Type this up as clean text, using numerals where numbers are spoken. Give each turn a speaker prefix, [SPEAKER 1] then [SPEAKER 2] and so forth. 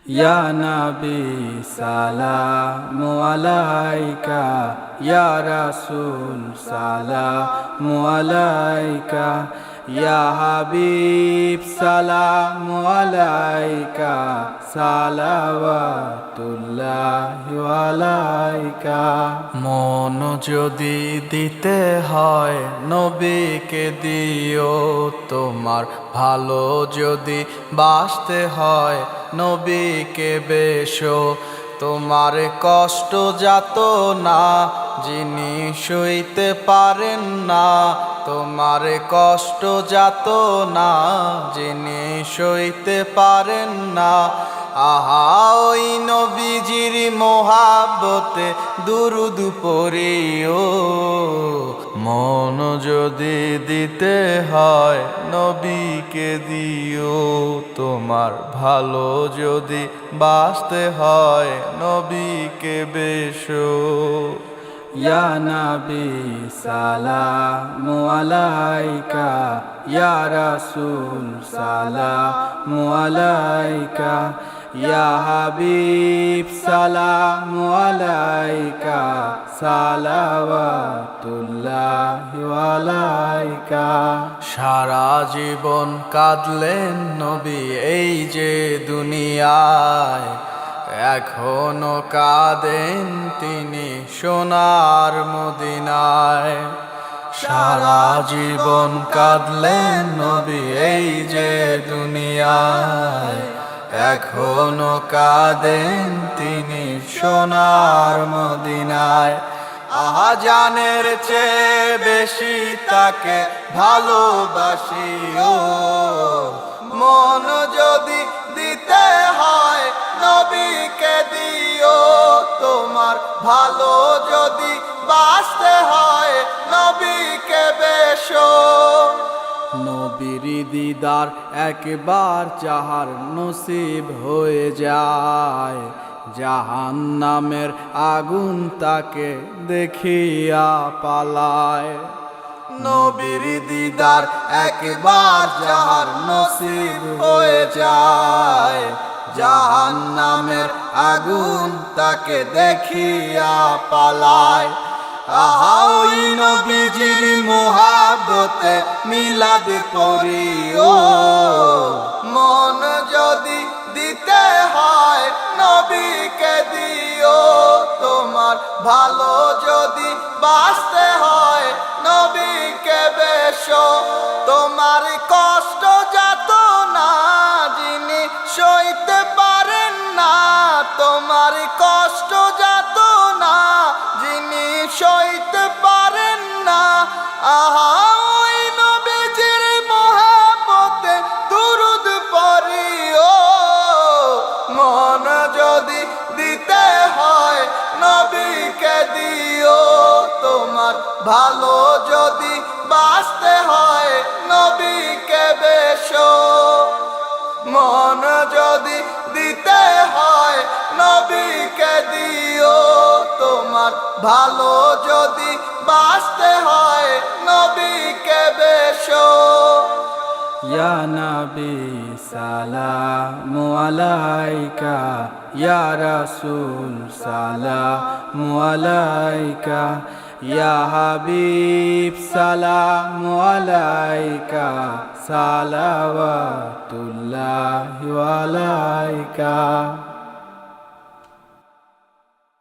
[SPEAKER 1] ইয়া নবী সালামু আলাইকা, ইয়া রাসূল সালামু আলাইকা, ইয়া হাবিব সালামু আলাইকা, সালাওয়াতুল্লাহি আলাইকা। মন যদি দিতে হয় নবীকে দিও, তোমার ভালো যদি বাসতে হয় নবীকে বেশো। তোমার কষ্ট যাত না যিনি সইতে পারেন না, তোমার কষ্ট যাত না যিনি সইতে পারেন না। আহা ওই নবীজির মোহাব্বতে দুরুদ পড়িও, মন যদি দিতে হয় নবীকে দিও, তোমার ভালো যদি বাসতে হয় নবীকে বেশো। ইয়া নবী সালামু আলাইকা, ইয়া রাসূল সালামু আলাইকা, ইয়া হাবিব সালামু আলাইকা, সালাওয়াতুল্লাহি আলাইকা। সারা জীবন কাঁদলেন নবী এই যে দুনিয়ায়, এখনো কাঁদেন তিনি সোনার মদিনায়। সারা জীবন কাঁদলেন নবী এই যে দুনিয়ায়, এখনো কাঁদেন তিনি সোনার মদিনায়। আহা জানের চেয়ে বেশি তাকে ভালোবাসিও, মন যদি দিতে হয় নবীকে দিও, তোমার ভালো যদি বাসতে হয় নবীকে বেশো। নবীর দিদার একবার যাহার নসিব হয়ে যায়, জাহান্নামের আগুন তাকে দেখিয়া পালায়। নবীর দিদার একবার যাহার নসিব হয়ে যায়, জাহান্নামের আগুন তাকে দেখিয়া পালায়। আহা ওই নবীজির মোহাব্বতে মিলাদ পড়িও, মন যদি দিতে হয় নবীকে দিও, তোমার ভালো যদি বাসতে হয় নবীকে বেশো। তোমার কষ্ট যাত না যিনি সইতে পারেন না, তোমার কষ্ট যাত না যিনি সইতে পারেন না। আহা ওই নবীজির মোহাব্বতে দুরুদ পড়িও, মন যদি দিতে হয় নবীকে দিও, তোমার ভালো যদি বাসতে হয় নবীকে বেশো। মন যদি দিতে হয় নবীকে দিও, তোমার ভালো যদি বাসতে হয় নবীকে বেশো। ইয়া নবী সালামু আলাইকা, ইয়া রাসূল সালামু আলাইকা, ইয়া হাবিব সালামু আলাইকা, সালাওয়াতুল্লাহি আলাইকা।